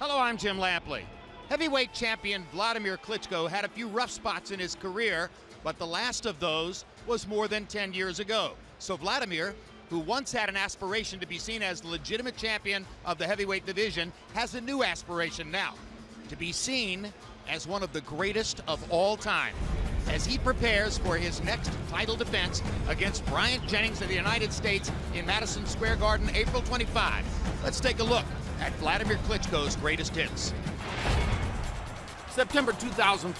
Hello, I'm Jim Lampley. Heavyweight champion Wladimir Klitschko had a few rough spots in his career, but the last of those was more than 10 years ago. So Wladimir, who once had an aspiration to be seen as the legitimate champion of the heavyweight division, has a new aspiration now, to be seen as one of the greatest of all time, as he prepares for his next title defense against Bryant Jennings of the United States in Madison Square Garden, April 25. Let's take a look at Wladimir Klitschko's greatest hits. September 2005,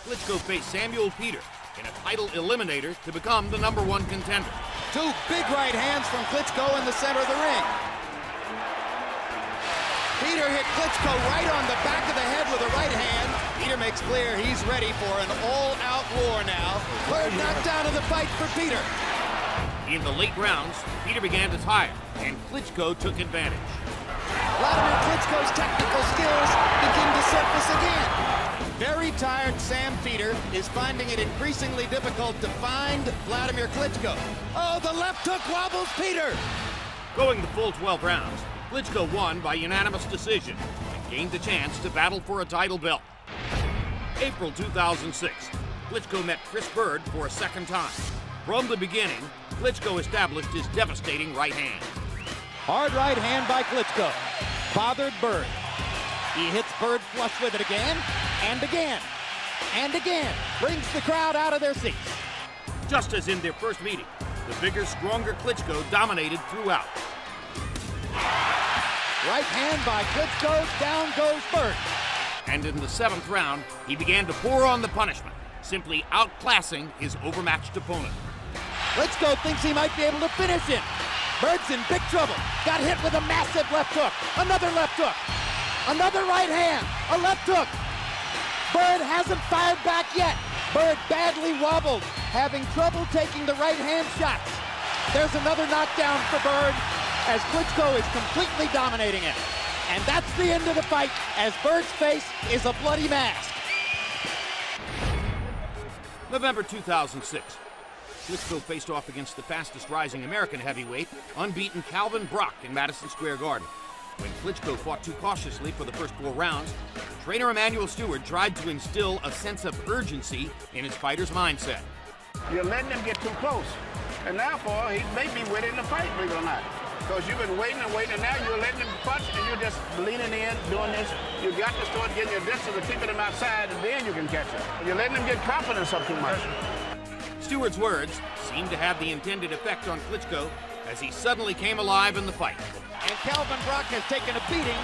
Klitschko faced Samuel Peter in a title eliminator to become the #1 contender. Two big right hands from Klitschko in the center of the ring. Peter hit Klitschko right on the back of the head with a right hand. Peter makes clear he's ready for an all-out war now. Bird knocked out of the fight for Peter. In the late rounds, Peter began to tire, and Klitschko took advantage. Wladimir Klitschko's technical skills begin to surface again. Very tired Sam Peter is finding it increasingly difficult to find Wladimir Klitschko. Oh, the left hook wobbles Peter. Going the full 12 rounds, Klitschko won by unanimous decision and gained the chance to battle for a title belt. April 2006, Klitschko met Chris Bird for a second time. From the beginning, Klitschko established his devastating right hand. Hard right hand by Klitschko. Bothered Bird. He hits Bird flush with it again, and again, and again. Brings the crowd out of their seats. Just as in their first meeting, the bigger, stronger Klitschko dominated throughout. Right hand by Klitschko, down goes Bird. And in the 7th round, he began to pour on the punishment, simply outclassing his overmatched opponent. Klitschko thinks he might be able to finish him. Bird's in big trouble. Got hit with a massive left hook. Another left hook. Another right hand. A left hook. Bird hasn't fired back yet. Bird badly wobbled, having trouble taking the right hand shots. There's another knockdown for Bird as Klitschko is completely dominating it. And that's the end of the fight as Bird's face is a bloody mask. November 2006. Klitschko faced off against the fastest rising American heavyweight, unbeaten Calvin Brock in Madison Square Garden. When Klitschko fought too cautiously for the first 4 rounds, trainer Emanuel Stewart tried to instill a sense of urgency in his fighter's mindset. You're letting him get too close, and therefore he may be winning the fight, believe it or not. Because you've been waiting and waiting, and now you're letting him punch, and you're just leaning in, doing this. You got to start getting your distance and keeping him outside, and then you can catch him. You're letting him get confidence up too much. Stewart's words seemed to have the intended effect on Klitschko as he suddenly came alive in the fight. And Calvin Brock has taken a beating,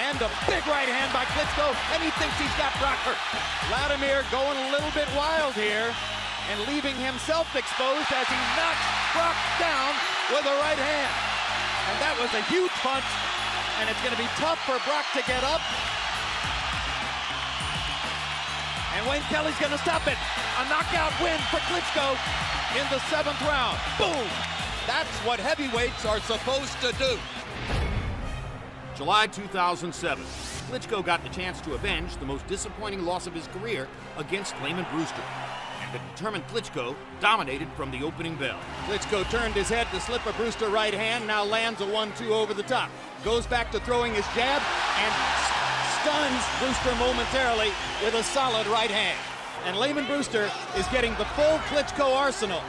and a big right hand by Klitschko, and he thinks he's got Brock hurt. Wladimir going a little bit wild here, and leaving himself exposed as he knocks Brock down with a right hand. And that was a huge punch, and it's going to be tough for Brock to get up. And Wayne Kelly's going to stop it. A knockout win for Klitschko in the 7th round. Boom! That's what heavyweights are supposed to do. July 2007, Klitschko got the chance to avenge the most disappointing loss of his career against Layman Brewster. And the determined Klitschko dominated from the opening bell. Klitschko turned his head to slip a Brewster right hand, now lands a 1-2 over the top. Goes back to throwing his jab and stuns Brewster momentarily with a solid right hand. And Layman Brewster is getting the full Klitschko arsenal.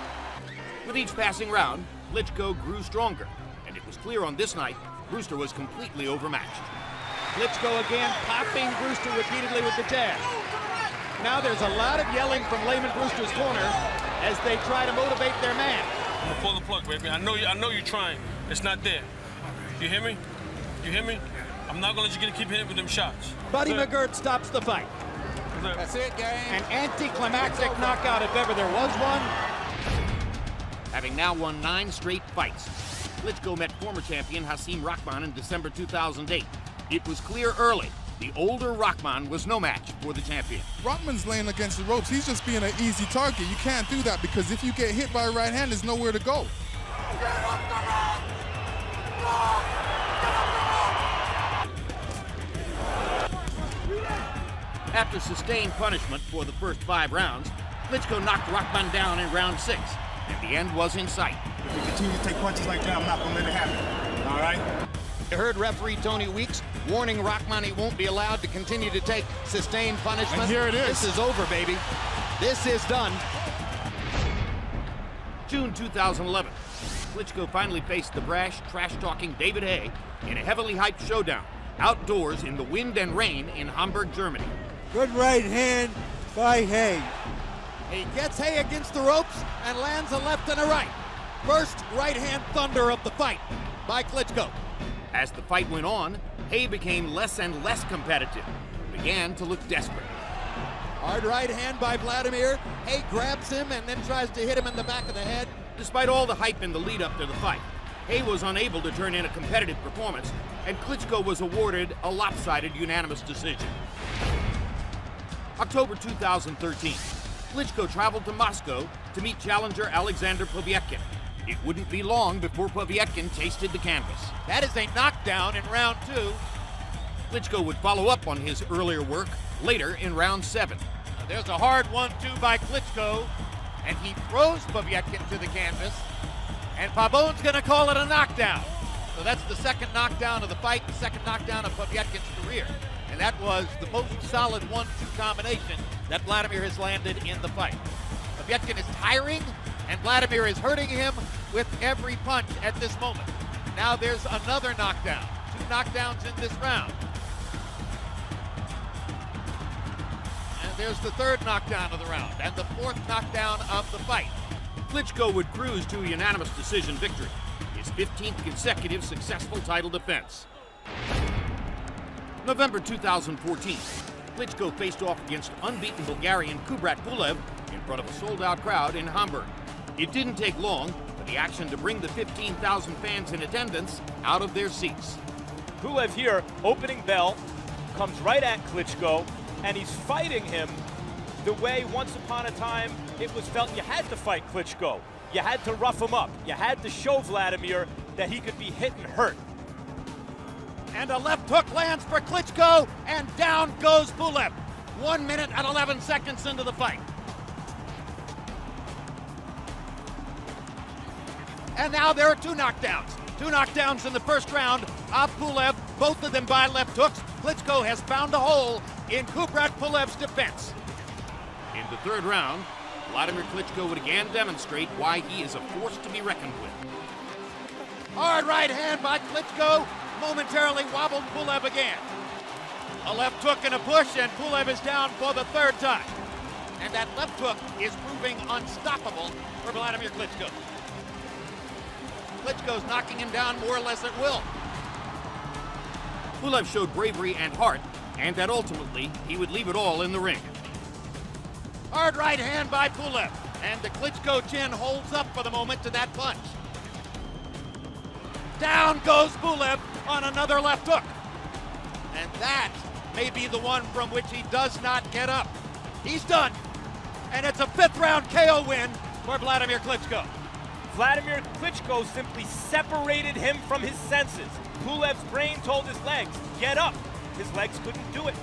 With each passing round, Klitschko grew stronger, and it was clear on this night Brewster was completely overmatched. Klitschko again popping Brewster repeatedly with the jab. Now there's a lot of yelling from Layman Brewster's corner as they try to motivate their man. I'm gonna pull the plug, baby. I know you're trying. It's not there. You hear me? You hear me? I'm not gonna let you keep hitting with them shots. Buddy McGirt stops the fight. That's it, gang. An anticlimactic knockout if ever there was one. Having now won 9 straight fights, Klitschko met former champion Hasim Rahman in December 2008. It was clear early the older Rahman was no match for the champion. Rahman's laying against the ropes. He's just being an easy target. You can't do that because if you get hit by a right hand, there's nowhere to go. After sustained punishment for the first 5 rounds, Klitschko knocked Rahman down in round 6, and the end was in sight. If we continue to take punches like that, I'm not going to let it happen. All right? You heard referee Tony Weeks warning Rahman he won't be allowed to continue to take sustained punishment. And here it is. This is over, baby. This is done. June 2011, Klitschko finally faced the brash, trash-talking David Haye in a heavily hyped showdown outdoors in the wind and rain in Hamburg, Germany. Good right hand by Haye. He gets Haye against the ropes and lands a left and a right. First right-hand thunder of the fight by Klitschko. As the fight went on, Haye became less and less competitive, began to look desperate. Hard right hand by Wladimir. Haye grabs him and then tries to hit him in the back of the head. Despite all the hype in the lead-up to the fight, Haye was unable to turn in a competitive performance, and Klitschko was awarded a lopsided unanimous decision. October 2013, Klitschko traveled to Moscow to meet challenger Alexander Povetkin. It wouldn't be long before Povetkin tasted the canvas. That is a knockdown in round 2. Klitschko would follow up on his earlier work later in round 7. There's a hard 1-2 by Klitschko, and he throws Povetkin to the canvas, and Pabon's going to call it a knockdown. So that's the second knockdown of the fight, the second knockdown of Povetkin's career. And that was the most solid 1-2 combination that Wladimir has landed in the fight. Povetkin is tiring, and Wladimir is hurting him with every punch at this moment. Now there's another knockdown. 2 knockdowns in this round. And there's the third knockdown of the round, and the 4th knockdown of the fight. Klitschko would cruise to a unanimous decision victory, his 15th consecutive successful title defense. November 2014, Klitschko faced off against unbeaten Bulgarian Kubrat Pulev in front of a sold-out crowd in Hamburg. It didn't take long for the action to bring the 15,000 fans in attendance out of their seats. Pulev here, opening bell, comes right at Klitschko, and he's fighting him the way once upon a time it was felt you had to fight Klitschko. You had to rough him up. You had to show Wladimir that he could be hit and hurt. And a left hook lands for Klitschko, and down goes Pulev. 1 minute and 11 seconds into the fight. And now there are 2 knockdowns. 2 knockdowns in the first round of Pulev, both of them by left hooks. Klitschko has found a hole in Kubrat Pulev's defense. In the third round, Wladimir Klitschko would again demonstrate why he is a force to be reckoned with. Hard right hand by Klitschko, momentarily wobbled Pulev again. A left hook and a push, and Pulev is down for the 3rd time. And that left hook is proving unstoppable for Wladimir Klitschko. Klitschko's knocking him down more or less at will. Pulev showed bravery and heart, and that ultimately he would leave it all in the ring. Hard right hand by Pulev, and the Klitschko chin holds up for the moment to that punch. Down goes Pulev on another left hook. And that may be the one from which he does not get up. He's done. And it's a 5th round KO win for Wladimir Klitschko. Wladimir Klitschko simply separated him from his senses. Pulev's brain told his legs, get up. His legs couldn't do it.